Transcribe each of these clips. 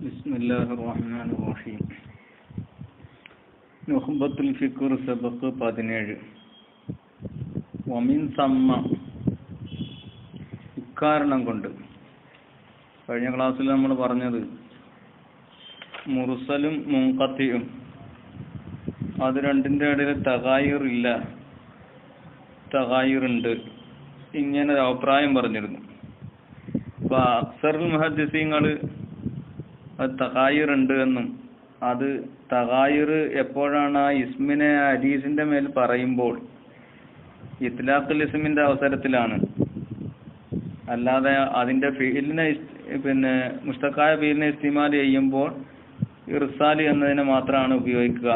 ബിസ്മില്ലാഹിർ റഹ്മാനിർ റഹീം. നുഖ്ബത്തുൽ ഫിക്ർ സബഖ് 17. വമിൻ സമ്മ, ഇക്കാരണം കൊണ്ട്. കഴിഞ്ഞ ക്ലാസ്സിൽ നമ്മൾ പറഞ്ഞത് മുർസലും മുൻഖത്തിയും അത് രണ്ടിൻ്റെ ഇടയിൽ തഗായുറില്ല, തഗായുറുണ്ട്, ഇങ്ങനെ ഒരു അഭിപ്രായം പറഞ്ഞിരുന്നു. അപ്പോൾ അക്സറുൽ മുഹദ്ദിസീങ്ങൾ അത് തഗായുറുണ്ട് എന്നും, അത് തഗായുർ എപ്പോഴാണ് ആ ഇസ്മിനെ ഹദീസിന്റെ മേൽ പറയുമ്പോൾ ഇത്ലാഖുൽ ഇസ്മിന്റെ അവസരത്തിലാണ്, അല്ലാതെ അതിന്റെ ഫീലിനെ മുസ്തഖായ ഫീലിനെ ഇസ്തിമാൽ ചെയ്യുമ്പോൾ ഇർസാൽ എന്നതിനെ മാത്രമാണ് ഉപയോഗിക്കുക.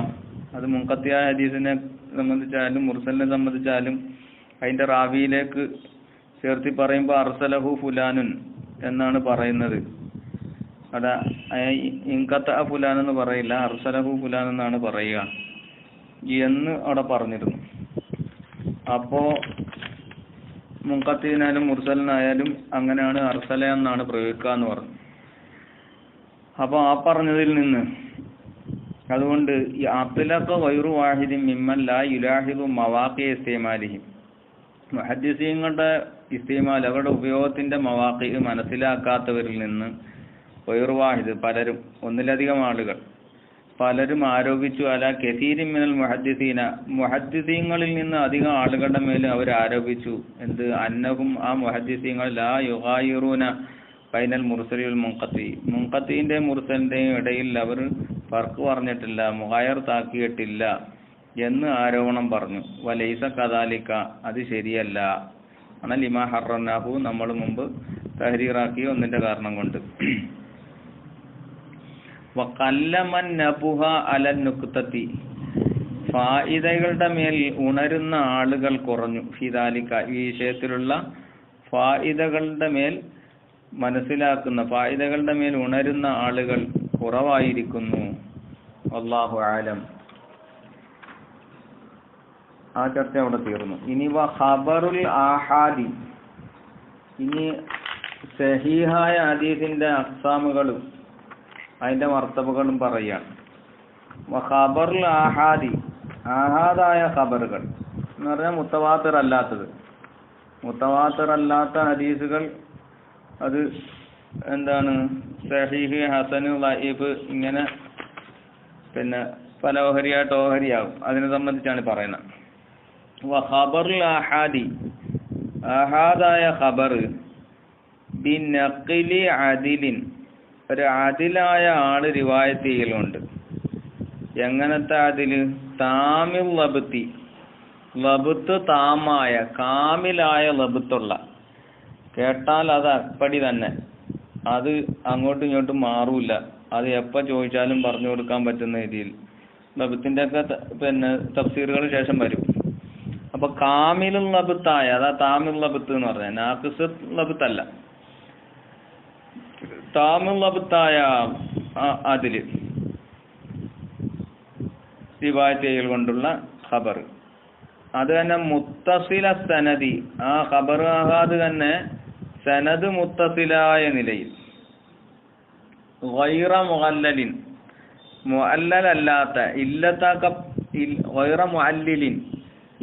അത് മുൻഖത്തിയായ ഹദീസിനെ സംബന്ധിച്ചാലും മുർസലിനെ സംബന്ധിച്ചാലും അതിന്റെ റാവിയിലേക്ക് ചേർത്തി പറയുമ്പോൾ അർസലഹു ഫുലാനുൻ എന്നാണ് പറയുന്നത്. അവിടെ ഇൻകത്ത ഫുലാൻ എന്ന് പറയില്ല, അർസലഹു ഫുലാൻ എന്നാണ് പറയുക എന്ന് അവിടെ പറഞ്ഞിരുന്നു. അപ്പോ മുൻഖത്തിനായാലും മുർസലിനായാലും അങ്ങനെയാണ് അർസല എന്നാണ് പ്രയോഗിക്കുക എന്ന് പറഞ്ഞു. അപ്പോൾ ആ പറഞ്ഞതിൽ നിന്ന് അതുകൊണ്ട് ഈ അത്ലഖ ഗൈറു വാഹിദിൻ മിമ്മൻ ലാ യുലാഹിദു മവാഖി ഇസ്തിമാലിഹി, മുഹദ്ദിസീങ്ങളുടെ ഇസ്തിമാൽ അവരുടെ ഉപയോഗത്തിന്റെ മവാഖി മനസ്സിലാക്കാത്തവരിൽ നിന്ന് ഗൈറു വാഹിദ് പലരും, ഒന്നിലധികം ആളുകൾ പലരും ആരോപിച്ചു അല കസീരിൻ മിനൽ മുഹദ്ദിസീന, മുഹദ്ദിസീങ്ങളിൽ നിന്ന് അധികം ആളുകളുടെ മേൽ അവർ ആരോപിച്ചു എന്ത്, അന്നഹും ആ മുഹദ്ദിസീങ്ങൾ ലാ യുഗായിറൂന ബൈനൽ മുർസലി വൽ മുൻഖത്തി, മുൻഖത്തിന്റെയും മുർസലിന്റെയും ഇടയിൽ അവർ ഫർക്ക് പറഞ്ഞിട്ടില്ല, മുഗായർ താക്കിയിട്ടില്ല എന്ന് ആരോപണം പറഞ്ഞു. വലൈസ കദാലിക, അത് ശരിയല്ല. ആണ് ലിമാ ഹറനാഹു, നമ്മൾ മുമ്പ് തഹരീറാക്കി ഒന്നിന്റെ കാരണം കൊണ്ട്. വഖല്ലമൻ നബുഹ അലൻ നുക്തത്തി, ഫായിദകളുടെ മേൽ ഉണരുന്ന ആളുകൾ കുറഞ്ഞു. ഫിദാലിക, ഈ വിഷയത്തിലുള്ള ഫായിദകളുടെ മേൽ മനസ്സിലാക്കുന്ന, ഫായിദകളുടെ മേൽ ഉണരുന്ന ആളുകൾ കുറവായിരിക്കുന്നു. വല്ലാഹു ആലം. ആ ചർച്ച അവിടെ തീർന്നു. ഇനി ഖബറുൽ ആഹാദി, ഇനി സഹീഹായ ഹദീസിന്റെ അഖ്സാമുകളും അതിന്റെ മർത്തബകളും പറയുകയാണ്. ഖബറുൽ ആഹാദി, ആഹാദായ ഖബറുകൾ എന്ന് പറഞ്ഞാൽ മുത്തവാത്തിർ അല്ലാത്തത്. മുത്തവാത്തിർ അല്ലാത്ത ഹദീസുകൾ അത് എന്താണ്, സഹീഹ്, ഹസന്, ലഈഫ്, ഇങ്ങനെ പല ഓഹരിയായിട്ട് ഓഹരിയാകും. അതിനെ സംബന്ധിച്ചാണ് പറയുന്നത്. ഖബറുൽ ആഹാദി, ആഹാദായ ഖബർ ബിനഖ്ലി അദിലിൻ, ഒരു അദിലായ ആള് റിവായത്ത് ചെയ്യലുണ്ട്. എങ്ങനത്തെ അതില്, താമിൽ ലബ്തി, ലബ്ത്ത് താമായ കാമിലായ ലബ്ത്തുള്ള, കേട്ടാൽ അത് അപ്പടി തന്നെ, അത് അങ്ങോട്ടും ഇങ്ങോട്ടും മാറൂല, അത് എപ്പോൾ ചോദിച്ചാലും പറഞ്ഞു കൊടുക്കാൻ പറ്റുന്ന രീതിയിൽ. ലബ്ത്തിന്റെ ഒക്കെ തഫ്സീറുകൾ ശേഷം വരും. അപ്പൊ കാമിലുൽ ലബ്ത്തായ, അതാ താമിൽ ലബ്ത്ത് എന്ന് പറഞ്ഞാൽ, നാഖിസ് ലബ്ത്തല്ല, താമിൽ ലബ്ത്തായ അതില് റിവായത്ത് ചെയ്യൽ കൊണ്ടുള്ള ഖബർ. അത് തന്നെ മുത്തസില സനദി, ആ ഖബർ ആഹാദ് തന്നെ സനദ് മുത്തസിലായ നിലയിൽ, ഗൈറ മുഅല്ലലിൻ, മുഅല്ലലല്ലാത്ത, ഗൈറ മുഅല്ലിലിൻ,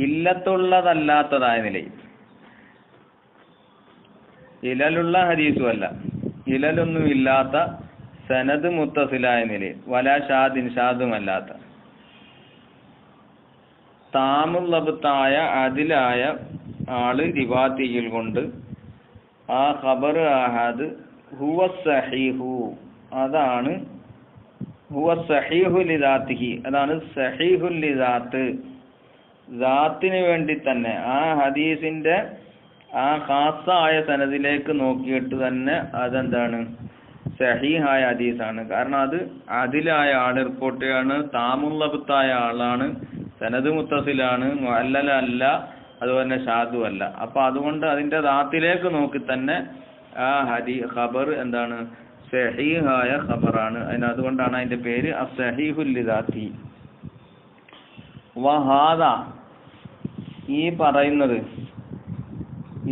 ഇല്ലത്തുള്ളതല്ലാത്തതായ നിലയിൽ. ഇലലുള്ള ഹദീസുമല്ല, ഇലലൊന്നും ഇല്ലാത്ത സനദ് മുത്തസിലായ നിലയിൽ, വലാ ഷാദിൻ, ഷാദുമല്ലാത്ത, താമുല്ലബത്തായ അതിലായ ആള് റിവായത്ത് ചെയ്യൽ കൊണ്ട് ആ ഖബർ ആഹാദ് ഹുവ സഹീഹു, അതാണ് ഹുവ സഹീഹു ലിദാത്തിഹി, അതാണ് സഹീഹുൽ ലിദാത്ത്, ദാത്തിന് വേണ്ടി തന്നെ, ആ ഹദീസിന്റെ ആ ഖാസായ സനദിലേക്ക് നോക്കിയിട്ട് തന്നെ അതെന്താണ്, സഹീഹായ ഹദീസാണ്. കാരണം അത് അതിലായ ആള് റിപ്പോർട്ട് ചെയ്യാണ്, താമുല്ലബത്തായ ആളാണ്, സനദ് മുത്തസിലാണ്, മുഅല്ലല അല്ല, അതുപോലെ ഷാദു അല്ല. അപ്പൊ അതുകൊണ്ട് അതിന്റെ ദാത്തിലേക്ക് നോക്കി തന്നെ ആ ഖബർ എന്താണ്, സഹീഹായ ഖബറാണ്. അതുകൊണ്ടാണ് അതിന്റെ പേര് അസ്സഹീഹുൽ ലിദാത്തി. വഹാദ, ഈ പറയുന്നത്,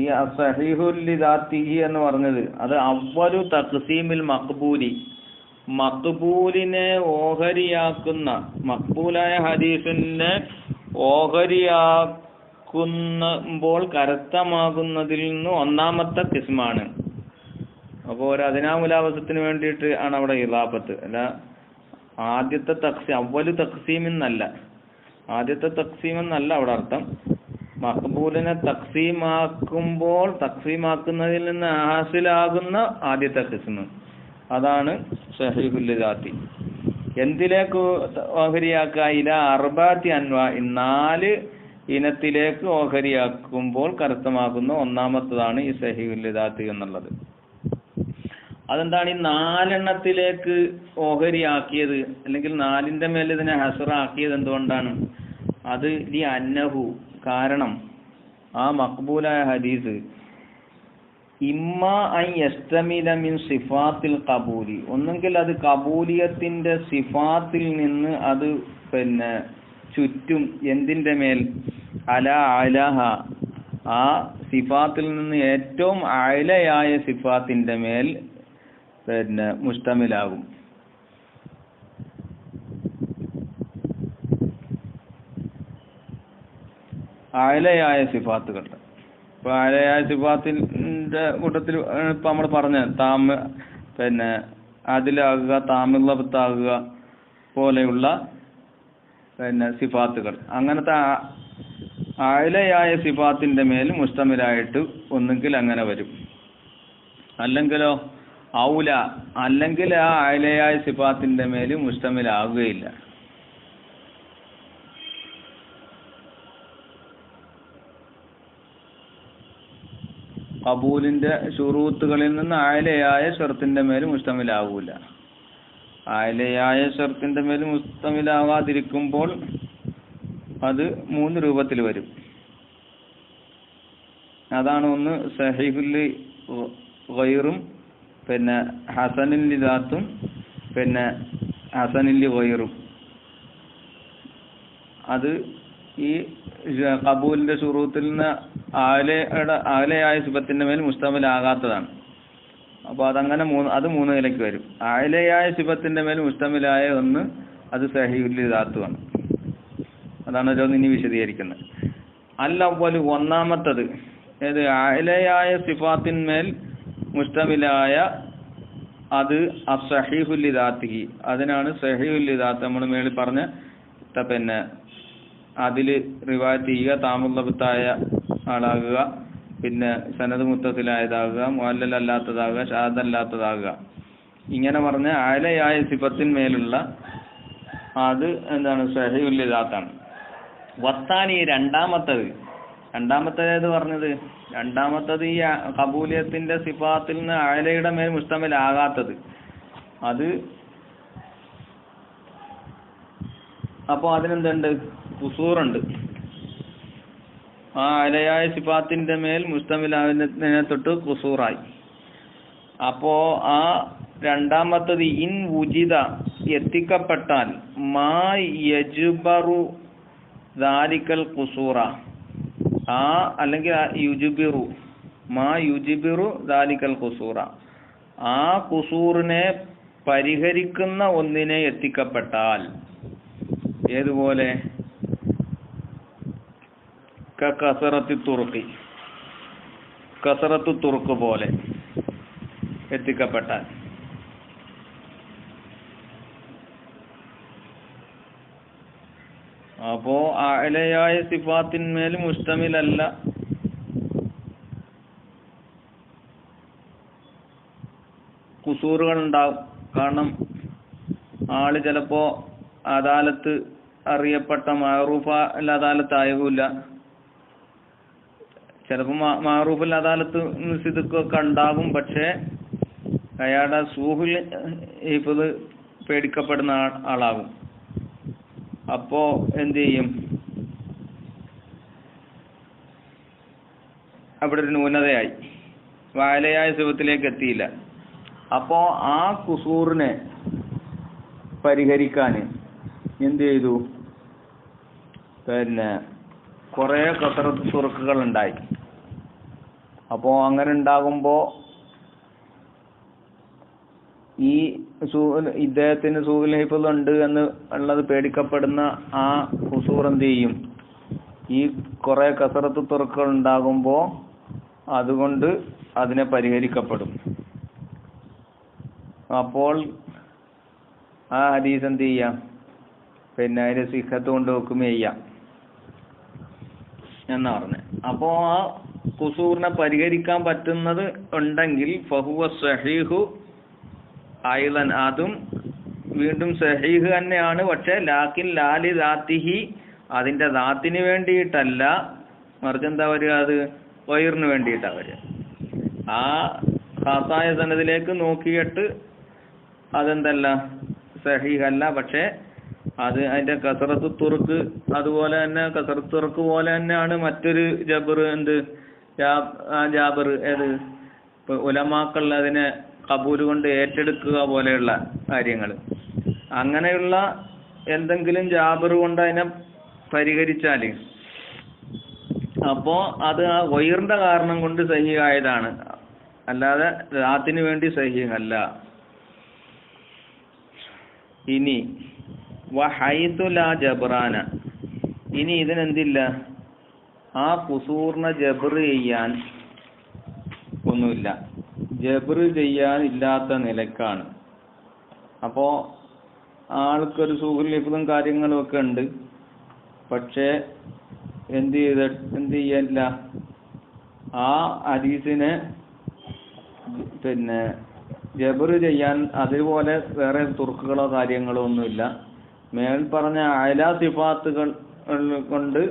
ഈ അസ്സഹീഹുൽ ലിദാത്തിഹി എന്ന് പറഞ്ഞത് അത് അവ്വലു തഖ്സീമിൽ മഖ്ബൂലി, മഖ്ബൂലിനെ ഓഹരിയാക്കുന്ന, മഖ്ബൂലായ ഹദീസിനെ ഓഹരിയാക്കുമ്പോൾ കരസ്ഥമാകുന്നതിൽ നിന്ന് ഒന്നാമത്തെ കിസ്മാണ്. അപ്പോൾ ഒരു അദിനാമുലാവസത്തിന് വേണ്ടിയിട്ട് ആണ് അവിടെ ഇളാഫത്ത്. അല്ല ആദ്യത്തെ അവ്വലു തഖ്സീമെന്നല്ല, ആദ്യത്തെ തഖ്സീമെന്നല്ല അവിടെ അർത്ഥം. മഖ്ബൂലിനെ തഖ്സീമാക്കുന്നതിൽ നിന്ന് ഹാസിലാകുന്ന ആദ്യത്തെ ഖിസ്മ്, അതാണ് സഹീഹുൽ ദാത്തി. എന്തിലേക്ക് ഓഹരിയാക്കുക? ഇലാ അർബഅത്തി അൻവാ, 4 ഇനത്തിലേക്ക് ഓഹരിയാക്കുമ്പോൾ കരസ്ഥമാക്കുന്ന ഒന്നാമത്തതാണ് ഈ സഹീഹുൽ ദാത്തി എന്നുള്ളത്. അതെന്താണ് ഈ 4 എണ്ണത്തിലേക്ക് ഓഹരിയാക്കിയത്, അല്ലെങ്കിൽ 4ന്റെ മേൽ ഇതിനെ ഹസറാക്കിയത് എന്തുകൊണ്ടാണ്? അത് ലി അന്നഹു, കാരണം ആ മഖ്ബൂലായ ഹദീസ് ഇമ്മ അൻ യസ്തമില മിൻ സിഫാത്തിൽ ഖബൂലി, ഒന്നെങ്കിൽ അത് കബൂലിയത്തിന്റെ സിഫാത്തിൽ നിന്ന് അത് ചുറ്റും എന്തിന്റെ മേൽ? അലഹ, ആ സിഫാത്തിൽ നിന്ന് ഏറ്റവും അലയായ സിഫാത്തിന്റെ മേൽ മുസ്തമിലാകും. അലയായ സിഫാത്തുകൾ. ഇപ്പൊ അലയായ സിഫാത്തിന്റെ കൂട്ടത്തിൽ ഇപ്പൊ നമ്മൾ പറഞ്ഞ അതിലാകുക, താമിളത്താകുക പോലെയുള്ള സിഫാത്തുകൾ, അങ്ങനത്തെ അലയായ സിഫാത്തിന്റെ മേൽ മുസ്തമിലായിട്ട് ഒന്നുകിൽ അങ്ങനെ വരും. അല്ലെങ്കിലോ ഔല, അല്ലെങ്കിൽ ആ അലയായ സിഫാത്തിന്റെ മേൽ മുസ്തമിലാകുകയില്ല. ഖബൂലിന്റെ ശുറൂത്തുകളിൽ നിന്ന് അയലയായ ഷർത്തിന്റെ മേൽ മുസ്തമിലാവൂല. അയലയായ ഷർത്തിന്റെ മേൽ മുസ്തമിലാവാതിരിക്കുമ്പോൾ അത് 3 രൂപത്തിൽ വരും. അതാണ് ഒന്ന് സഹീഹുൽ ഗൈറും, ഹസനുൽ ലിദാത്തും, ഹസനുൽ ഗൈറും. അത് ഈ ഖബൂലിന്റെ ശുറൂത്തിൽ നിന്ന് അയലയായ സിഫത്തിന്റെ മേൽ മുസ്തമിലാകാത്തതാണ്. അപ്പോൾ അതങ്ങനെ 3 നിലയ്ക്ക് വരും. അയലയായ സിഫത്തിന്റെ മേൽ മുസ്തമിലായ ഒന്ന് അത് സഹീഹുൽ ലിദാത്തുമാണ്. അതാണ് ഓരോന്ന് ഇനി വിശദീകരിക്കുന്നത്. അൽ-അവ്വലു, ഒന്നാമത്തത് ഏത്? അയലയായ സിഫാത്തിന്മേൽ മുസ്തമിലായ അത് അസ്സഹീഹുൽ ലിദാത്തിഹി, അതിനാണ് സഹീഹുൽ ലിദാത്ത്. നമ്മൾ മേളിൽ പറഞ്ഞ അതിൽ റിവായത്ത് ചെയ്യുക, താമുള്ളബത്തായ ആളാകുക, സനദ് മുത്തസിലായതാകുക, മുഅല്ലൽ അല്ലാത്തതാകുക, ഷാദ് അല്ലാത്തതാകുക, ഇങ്ങനെ പറഞ്ഞ അയലയായ സിഫത്തിന്മേലുള്ള അത് എന്താണ്? സഹീഹുൽ ലിദാത്താണ്. വത്താനി, രണ്ടാമത്തേത് ഏത് പറഞ്ഞത്? രണ്ടാമത്തത് ഈ ഖബൂലിയത്തിന്റെ സിഫാത്തിൽ നിന്ന് അയലയുടെ മേൽ മുസ്തമിലാകാത്തത്. അത് അപ്പോൾ അതിനെന്തുണ്ട്? ഖുസൂറുണ്ട്. ആ അയലയായ സിഫാത്തിന്റെ മേൽ മുസ്തമിലാകുന്നതിനെ തൊട്ട് ഖുസൂറായി. അപ്പോ ആ രണ്ടാമത്തത് ഇൻ വുജിദ, എത്തിക്കപ്പെട്ടാൽ, മാ യജ്ബറു ദാലിക്കൽ ഖുസൂറ, ആ അല്ലെങ്കിൽ യുജ്ബിറു, മാ യുജ്ബിറു ദാലിക്കൽ ഖുസൂറ, ആ ഖുസൂറിനെ പരിഹരിക്കുന്ന ഒന്നിനെ എത്തിക്കപ്പെട്ടാൽ, ഏതുപോലെ? കസറത്തു തുറുക്ക് പോലെ എത്തിക്കപ്പെട്ടാൽ. അപ്പോ അയലയായ സിഫാത്തിന്മേൽ മുസ്തമിലല്ല ഖുസൂറുകൾ ഉണ്ടാവും. കാരണം ആള് ചിലപ്പോ അദാലത്ത് അറിയപ്പെട്ട മഅറൂഫ അൽ അദാലത്ത് ആയകൂല, ചിലപ്പോ മഅറൂഫ് അൽ അദാലത്ത് സിദ്ഖൊക്കെ ഉണ്ടാകും. പക്ഷെ അയാളുടെ സൂഹുൽ ഹിഫ്ള് പേടിക്കപ്പെടുന്ന ആളാകും. അപ്പോ എന്ത് ചെയ്യും? അവിടെ ഒരു ന്യൂനതയായി, വായലയായ സിഫത്തിലേക്ക് എത്തിയില്ല. അപ്പോ ആ ഖുസൂറിനെ പരിഹരിക്കാൻ എന്ത് ചെയ്തു? കുറെ കസറത്ത് തുറക്കുകൾ ഉണ്ടായി. അപ്പോ അങ്ങനെ ഉണ്ടാകുമ്പോ ഈ ഇദ്ദേഹത്തിന് സൂഉൽ ഹിഫ്ള് ഉണ്ട് എന്ന് ഉള്ളത് പേടിക്കപ്പെടുന്ന ആ ഖുസൂർ എന്ത് ചെയ്യും? ഈ കുറെ കസറത്ത് തുറക്കുകൾ ഉണ്ടാകുമ്പോൾ അതുകൊണ്ട് അതിനെ പരിഹരിക്കപ്പെടും. അപ്പോൾ ആ ഹദീസ് എന്ത് ചെയ്യാം? പിന്നെ അതിന്റെ സിഹത്ത് കൊണ്ട് ഹുക്മ ചെയ്യാം എന്നാ പറഞ്ഞത്. അപ്പോ ആ ഖുസൂറിനെ പരിഹരിക്കാൻ പറ്റുന്നത് ഉണ്ടെങ്കിൽ ഫഹുവ സഹീഹു ഐളൻ, അതും വീണ്ടും സഹീഹ് തന്നെയാണ്. പക്ഷെ ലാക്കിൻ ലാലി ദാത്തിഹി, അതിന്റെ ദാത്തിന് വേണ്ടിയിട്ടല്ല, മറിച്ച് എന്താ വരിക? അത് വയറിന് വേണ്ടിയിട്ടാ വരിക. ആ ഖാസായ സനദിലേക്ക് നോക്കിയിട്ട് അതെന്തല്ല, സഹീഹല്ല. പക്ഷെ അത് അതിന്റെ കസറത്ത് തുറക്ക്, അതുപോലെ തന്നെ കസറത്ത് തുറക്ക് പോലെ തന്നെയാണ് മറ്റൊരു ജബർ, എന്ത് ജാബർ, ഏത് ഉലമാക്കൾ അതിനെ കബൂല് കൊണ്ട് ഏറ്റെടുക്കുക പോലെയുള്ള കാര്യങ്ങൾ. അങ്ങനെയുള്ള എന്തെങ്കിലും ജാബർ കൊണ്ട് അതിനെ പരിഹരിച്ചാല് അപ്പോ അത് ആ വയറിന്റെ കാരണം കൊണ്ട് സഹീഹായതാണ്, അല്ലാതെ ദാത്തിന് വേണ്ടി സഹീഹല്ല. ഇനി വഹൈതു ലാ ജബ്റാന, ഇനി ഇതിനെന്തില്ല? ആ ഖുസൂറിനെ ജബർ ചെയ്യാൻ ഒന്നുമില്ല, ജബർ ചെയ്യാൻ ഇല്ലാത്ത നിലക്കാണ്. അപ്പോ ആൾക്കൊരു സൂഉൽ ഹിഫ്ളും കാര്യങ്ങളും ഒക്കെ ഉണ്ട്, പക്ഷേ എന്ത് ചെയ്യല്ല, ആ ഹദീസിനെ പിന്നെ ജബർ ചെയ്യാൻ അതുപോലെ വേറെ തുർക്കുകളോ കാര്യങ്ങളോ ഒന്നുമില്ല. മേൽ പറഞ്ഞ അയലാ സിഫാത്തുകൾ കൊണ്ട്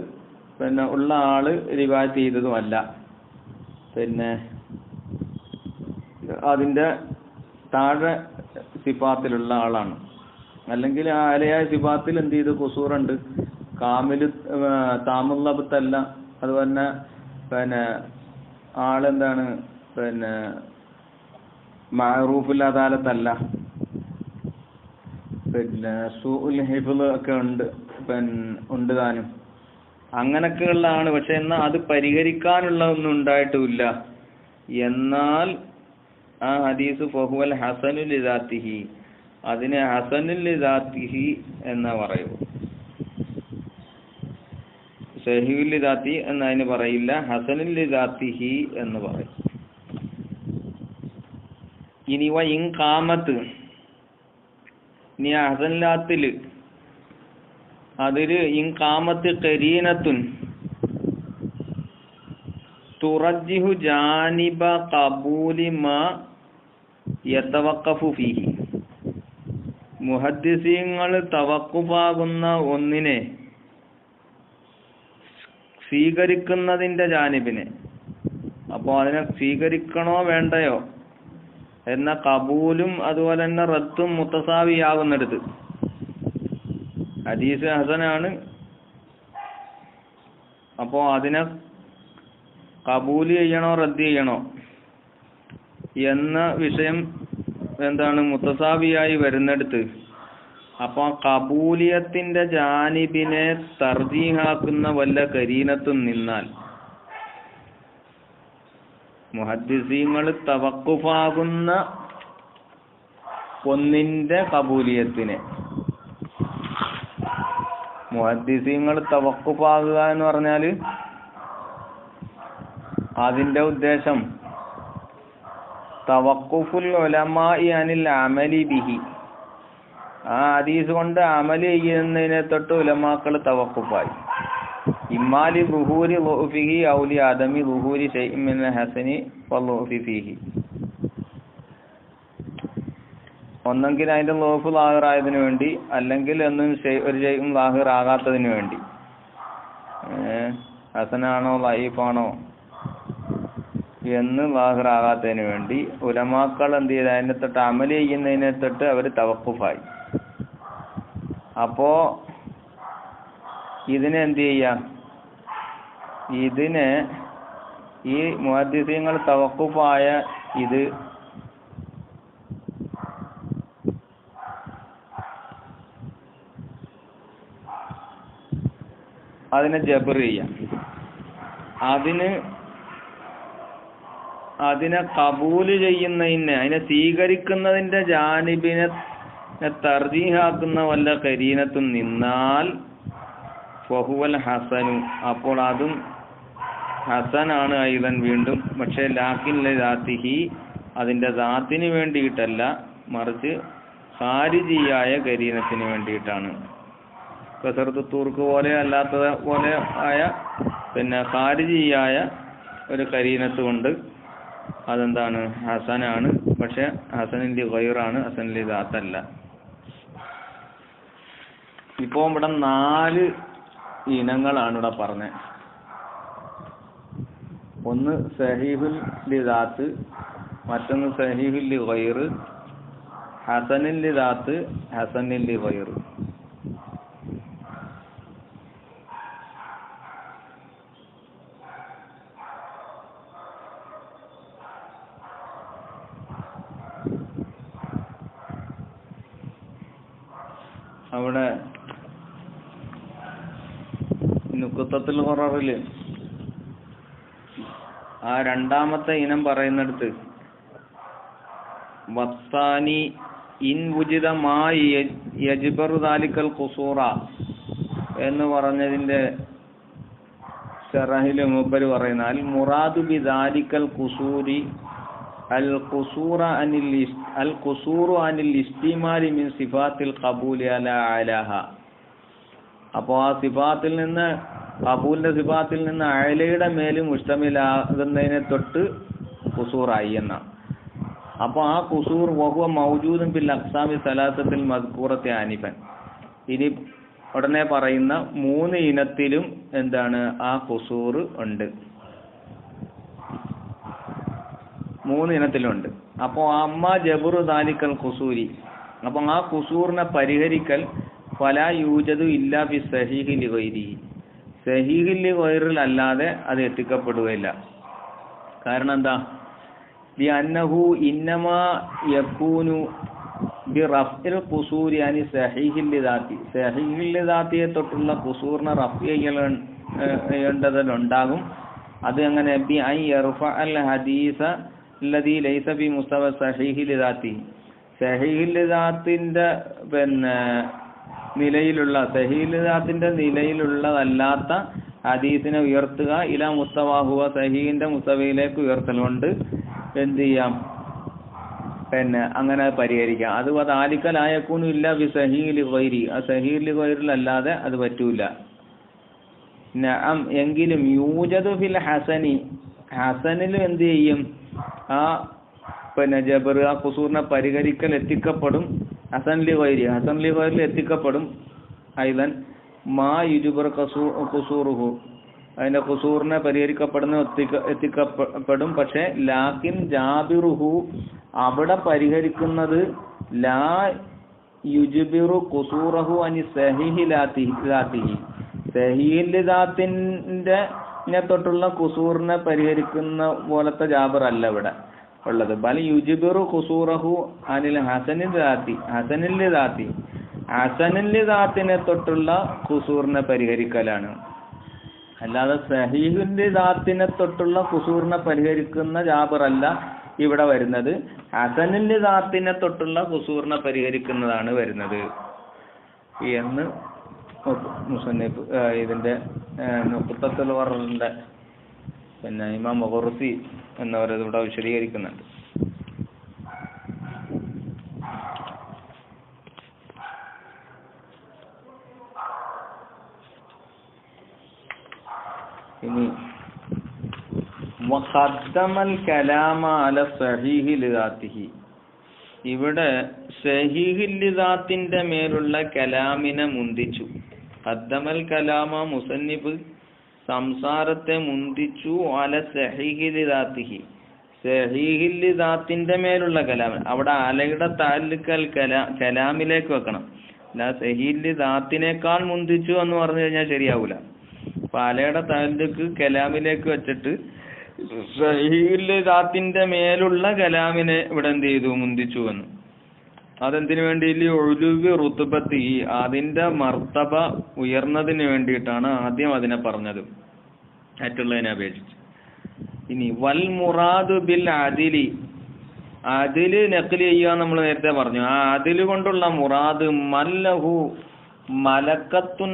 പിന്നെ ഉള്ള ആള് റിവായത്ത് ചെയ്തതുമല്ല, പിന്നെ അതിന്റെ താഴെ സിഫാത്തിലുള്ള ആളാണ്. അല്ലെങ്കിൽ ആ അലയായ സിഫാത്തിൽ എന്ത് ചെയ്ത് ഖുസൂറുണ്ട്, കാമില് താമുല്ലബത്തല്ല, അതുപോലെ തന്നെ പിന്നെ ആളെന്താണ്, പിന്നെ മഅറൂഫുൽ അദാലത്തല്ല, പിന്നെ സൂഉൽ ഹിഫ്ള് ഒക്കെ ഉണ്ട് താനും, അങ്ങനൊക്കെയുള്ള ആണ്. പക്ഷെ എന്നാൽ അത് പരിഹരിക്കാനുള്ള ഒന്നും ഉണ്ടായിട്ടുമില്ല. എന്നാൽ ആ ഹദീസ് ഫഹുവൽ ഹസനുൽ ലിദാത്തിഹി, അതിനെ ഹസനുൽ ലിദാത്തിഹി എന്ന് പറയൂ. സഹീഹുൽ ലിദാത്തി എന്നതിന് പറയില്ല, ഹസനുൽ ലിദാത്തിഹി എന്ന് പറയും. ഇനി ഇൻ ഖാമത്ത്, ഇനി ഹസനിലാത്തില് അതില് ഇൻ ഖാമത്ത് ഖരീനത്തുൻ തുറജ്ജിഹു ജാനിബ ഖബൂലി മാ യതവഖഫു ഫീഹി, മുഹദ്ദിസീങ്ങൾ തവഖുഫാകുന്ന ഒന്നിനെ സ്വീകരിക്കുന്നതിന്റെ ജാനിബിനെ, അപ്പോൾ അതിനെ സ്വീകരിക്കണോ വേണ്ടയോ എന്ന കബൂലും അതുപോലെ തന്നെ റദ്ദും മുത്തസാവിയാകുന്നിടത്ത് ഹദീസ് ഹസനാണ്. അപ്പോൾ അതിനെ കബൂല് ചെയ്യണോ റദ്ദ് ചെയ്യണോ എന്ന വിഷയം എന്താണ് മുത്തസാവിയായി വരുന്നിടത്ത്, അപ്പോൾ കബൂലിയത്തിന്റെ ജാനിബിനെ തർജീഹാക്കുന്ന വല്ല കരീനത്തും നിന്നാൽ മുഹദ്ദിസീങ്ങൾ തവഖുഫാകുന്ന ഒന്നിന്റെ കബൂലിയത്തിനെ, മുഹദ്ദിസീങ്ങൾ തവഖുഫാകുക എന്ന് പറഞ്ഞാല് അതിന്റെ ഉദ്ദേശം തവഖുഫുൽ ഉലമാഇ അനിൽ അമലി ബിഹി, ആ ഹദീസ് കൊണ്ട് അമല് ചെയ്യുന്നതിനെ തൊട്ട് ഉലമാക്കൾ തവഖുഫായി. ഇമ്മാലി ളുഹൂരി ളുഫിഹി ഔലി ആദമി ളുഹൂരി ശൈഇൻ മിൻ ഹസനി വളുഫി ഫീഹി, ഒന്നെങ്കിൽ അതിന്റെ ലോഫ് ലാഹിറായതിനു വേണ്ടി, അല്ലെങ്കിൽ ഒന്നും ഒരു ശൈഉം ലാഹിർ ആകാത്തതിന് വേണ്ടി. ഹസനാണോ ലൈഫാണോ എന്ന് ലാഹിറാകാത്തതിന് വേണ്ടി ഉലമാക്കൾ എന്ത് ചെയ്ത് അതിനെ തൊട്ട് അമല് ചെയ്യുന്നതിനെ തൊട്ട് അവർ തവഖുഫായി. അപ്പോ ഇതിനെ എന്ത് ചെയ്യാം, ഇതിനെ ഈ മുഹദ്ദിസീങ്ങൾ തവഖുഫായ ഇത് അതിനെ ജബർ ചെയ്യാം. അതിന് അതിനെ കബൂല് ചെയ്യുന്നതിനെ, അതിനെ സ്വീകരിക്കുന്നതിന്റെ ജാനിബിനെ തർജീഹാക്കുന്ന വല്ല കരീനത്തും നിന്നാൽ ഫഹുവൽ ഹസനു, അപ്പോൾ അതും ഹസനാണ് ഐദൻ വീണ്ടും. പക്ഷെ ലാക്കിൻ ലിദാത്തിഹി, അതിന്റെ ദാത്തിന് വേണ്ടിയിട്ടല്ല, മറിച്ച് ഖാരിജിയായ കരീനത്തിന് വേണ്ടിയിട്ടാണ്. കസറത്ത് തൂർക്ക് പോലെ അല്ലാത്തത് പോലെ ആയ പിന്നെ ഖാരിജിയായ ഒരു കരീനത്ത് കൊണ്ട് അതെന്താണ്, ഹസനാണ്. പക്ഷെ ഹസനിന്റെ ഗൈറാണ്, ഹസനിന്റെ ദാത്തല്ല. ഇപ്പോ ഇവിടെ 4 ഇനങ്ങളാണ് ഇവിടെ പറഞ്ഞത്. ഒന്ന് സഹീഹുൽ ലിദാത്ത്, മറ്റൊന്ന് സഹീഹുൽ ഗൈർ, ഹസനുൽ ലിദാത്ത്, ഹസനുൽ ഗൈർ. അവിടെ നുക്തത്തുൽ ഖററിൽ ആ രണ്ടാമത്തെ ഇനം പറയുന്നിടത്ത് വത്താനി ഇൻ വുജിദ മാ യജ്ബറു ദാലിക്കൽ ഖുസൂറ എന്ന് പറഞ്ഞതിന്റെ ശറഹിൽ മൂപ്പര് പറയുന്ന അൽ മുറാദു ബി ദാലിക്കൽ ഖുസൂരി അൽ ഖുസൂറു അനിൽ ഇസ്തിമാലി മിൻ സിഫാത്തിൽ ഖബൂലി അലാ അലാഹ. അപ്പോൾ ആ സിഫാത്തിൽ നിന്ന്, ഖബൂലിന്റെ സിഫാത്തിൽ നിന്ന് അയലയുടെ മേലും മുസ്തമിലാകുന്നതിനെ തൊട്ട് ഖുസൂറായി എന്നാണ്. അപ്പോൾ ആ ഖുസൂർ വഹുവ മൗജൂദുൻ ഫിൽ അഖ്സാമി സലാസത്തിൽ മദ്കൂറത്തി ആനിഫൻ. ഇനി ഉടനെ പറയുന്ന 3 ഇനത്തിലും എന്താണ്, ആ ഖുസൂർ ഉണ്ട്. 3 ഇനത്തിലുണ്ട്. അപ്പോൾ അമ്മ ജബറു ദാലിക്കൽ ഖുസൂരി, അപ്പം ആ ഖുസൂറിനെ പരിഹരിക്കൽ ഫലാ യൂജദു ഇല്ലാ ബി സഹീഹി ലിഗൈരിഹി, സഹീഹി ലിഗൈറിൽ അല്ലാതെ അത് എത്തിക്കപ്പെടുകയില്ല. കാരണം എന്താ, ബി അന്നഹു ഇന്നമാ യകൂനു ബി റഫ്ഇൽ ഖുസൂരി അനി സഹീഹി ലിദാത്തി, സഹീഹി ലിദാത്തിയെ തൊട്ടുള്ള ഖുസൂറിനെ റഫ് ചെയ്യേണ്ടതുണ്ടാകും. അത് അങ്ങനെ ബി അൻ യർഫ അൽ ഹദീസ അല്ലദീ ലൈസ ബി മുസ്തവ സഹീഹി ലിദാത്തി, സഹീഹി ലിദാത്തിന്റെ പിന്നെ നിലയിലുള്ള, സഹീഹി ലിദാത്തിന്റെ നിലയിലുള്ളതല്ലാത്ത ഹദീസിനെ ഉയർത്തുക ഇല മുസ്തവാഹുവ, സഹീഹിന്റെ മുസ്തവയിലേക്ക് ഉയർത്തൽ കൊണ്ട് എന്ത് ചെയ്യാം, പിന്നെ അങ്ങനെ പരിഹരിക്കാം. അത് ദാലിക്കലായക്കൂനും ഇല്ല ബി സഹീഹി ഗൈരി, ആ സഹീഹി ഗൈറിൽ അല്ലാതെ അത് പറ്റൂല. നഅം, എങ്കിലും യൂജദു ഫിൽ ഹസനി, ഹസനിലും എന്ത് ചെയ്യും, ആ പിന്നെ ജബർ, ആ ഖുസൂറിനെ പരിഹരിക്കൽ എത്തിക്കപ്പെടും. ഹസൻലി ഗൈരി, ഹസൻലി ഗൈറിൽ എത്തിക്കപ്പെടും. ഐദൻ മാ യുജ്ബർ ഖുസൂറുഹു, അതിന്റെ ഖുസൂറിനെ പരിഹരിക്കപ്പെടുന്ന എത്തിക്കപ്പെടും. പക്ഷെ ലാക്കിൻ ജാബിറുഹു, അവിടെ പരിഹരിക്കുന്നത് ലാ യുജ്ബിറു ഖുസൂറഹു അനി സഹീഹി ലാത്തിഹി, സഹീഹി ദാത്തിന്റെ തൊട്ടുള്ള ഖുസൂറിനെ പരിഹരിക്കുന്ന പോലത്തെ ജാബർ അല്ല ഇവിടെ ഉള്ളത്. ബൽ യുജ്ബിറു ഖുസൂറഹു അനിൽ ഹസനിൽ ദാത്തി, ഹസനിൽ ദാത്തി, ഹസനിൽ ദാത്തിനെ തൊട്ടുള്ള ഖുസൂറിനെ പരിഹരിക്കലാണ്. അല്ലാതെ സഹീഹുന്റെ ദാത്തിനെ തൊട്ടുള്ള ഖുസൂറിനെ പരിഹരിക്കുന്ന ജാബർ അല്ല ഇവിടെ വരുന്നത്. ഹസനിന്റെ ദാത്തിനെ തൊട്ടുള്ള ഖുസൂറിനെ പരിഹരിക്കുന്നതാണ് വരുന്നത് എന്ന് മുസന്നിഫ് ഇതിന്റെ നുഖ്തത്തുൽ ഖററിന്റെ പിന്നെ ഇമാം ഖുർസി എന്നവരത് ഇവിടെ വിശദീകരിക്കുന്നുണ്ട്. ഇനി വഖദ്ദമൽ കലാമ അല സഹീഹി ലിദാത്തിഹി, ഇവിടെ സഹീഹി ലിദാത്തിന്റെ മേലുള്ള കലാമിനെ മുന്തിച്ചു. ഖദ്ദമൽ കലാമ, മുസന്നിഫ് സംസാരത്തെ മുന്തിച്ചു. അല സഹീഹി ലിദാത്തിഹി, സഹീഹി ലിദാത്തിന്റെ മേലുള്ള കലാം. അവിടെ അലയുടെ താല്ലുക്കൽ കലാമിലേക്ക് വെക്കണം. അല്ല സഹീഹി ലിദാത്തിനേക്കാൾ മുന്തിച്ചു എന്ന് പറഞ്ഞു കഴിഞ്ഞാൽ ശരിയാവൂല. അപ്പൊ അലയുടെ താല്ലുക്ക് കലാമിലേക്ക് വെച്ചിട്ട് സഹീഹി ലിദാത്തിന്റെ മേലുള്ള കലാമിനെ ഇവിടെ എന്ത് ചെയ്തു, മുന്തിച്ചു എന്ന്. അതെന്തിനു വേണ്ടി, ഒഴുവി റുതുബത്തി, അതിന്റെ മർത്തബ ഉയർന്നതിന് വേണ്ടിയിട്ടാണ് ആദ്യം അതിനെ പറഞ്ഞത് മറ്റുള്ളതിനെ അപേക്ഷിച്ച്. ഇനി വൽ മുറാദു ബിൽ അദിലി, അതില് നഖ്ല് ചെയ്യുക നമ്മൾ നേരത്തെ പറഞ്ഞു. ആ അതില് കൊണ്ടുള്ള മുറാദ് മല്ലഹു മലക്കത്തുൻ,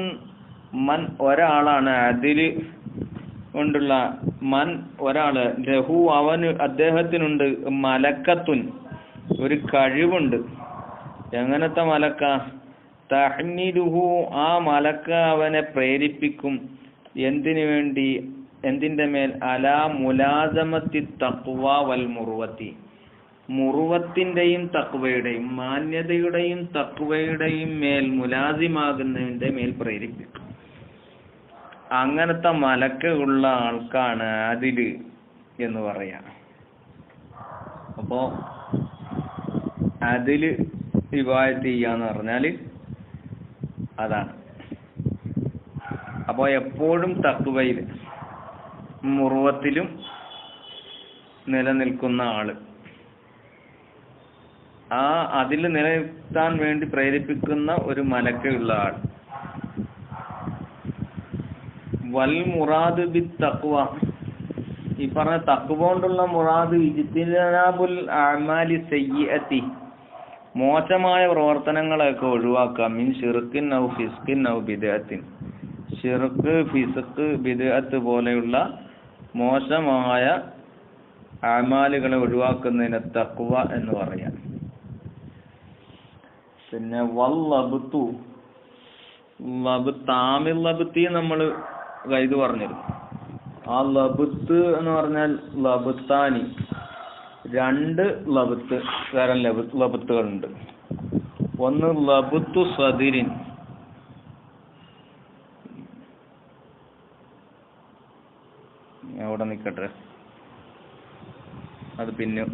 മൻ ഒരാളാണ്, അതില് കൊണ്ടുള്ള മൻ ഒരാള്, ലഹു അവന് അദ്ദേഹത്തിനുണ്ട്, മലക്കത്തുൻ ഒരു കഴിവുണ്ട്. എങ്ങനത്തെ മലക്ക? തഹ്മിലുഹു ആ മലക്ക അവനെ പ്രേരിപ്പിക്കും. എന്തിനു വേണ്ടി? എന്തിന്റെ മേൽ? അലാ മുലാസമത്തി തഖ്വ വൽ മുറുവത്തി, മുറുവത്തിന്റെയും തഖ്വയുടെയും മാന്യതയുടെയും തഖ്വയുടെയും മേൽ മുലാസിമാകുന്നതിന്റെ മേൽ പ്രേരിപ്പിക്കും. അങ്ങനത്തെ മലക്കുള്ള ആൾക്കാണ് അതില് എന്ന് പറയാ. അപ്പോ അതില് റിവായത്ത് ചെയ്യാന്ന് പറഞ്ഞാല് അതാണ്. അപ്പോ എപ്പോഴും തഖ്വയില് മുറുവത്തിലും നിലനിൽക്കുന്ന ആള്, ആ അതിൽ നിലനിർത്താൻ വേണ്ടി പ്രേരിപ്പിക്കുന്ന ഒരു മലക്കുള്ള ആൾ. വൽ മുറാദ് ബി തഖ്വ, ഈ പറഞ്ഞ തഖ്വ കൊണ്ടുള്ള മുറാദ് ഇജ്തിനാബുൽ അഅമാലി സയ്യിഅത്തി, മോശമായ പ്രവർത്തനങ്ങളൊക്കെ ഒഴിവാക്കുക. മിൻ ശിർക്കിൻ ഔ ഫിസ്കിൻ ഔ ബിദ്അത്തിൻ, ശിർക്ക്, ഫിസ്ക്, ബിദ്അത്ത് പോലെയുള്ള മോശമായ അഅമാലുകളെ ഒഴിവാക്കുന്നതിനെ തഖ്വ എന്ന് പറയാം. പിന്നെ വല്ലബ്തു, താമിൽ ലബ്തി നമ്മൾ ഇത് പറഞ്ഞിരുന്നു. ആ ലബ്ത്ത് എന്ന് പറഞ്ഞാൽ ലബ്താനി, രണ്ട് ലബ്ത്ത് തരം ലബ്ത്തുകളുണ്ട്. ഒന്ന് ലബ്തു സദിരിൻ, അവിടെ നിൽക്കട്ടെ, അത് പിന്നെ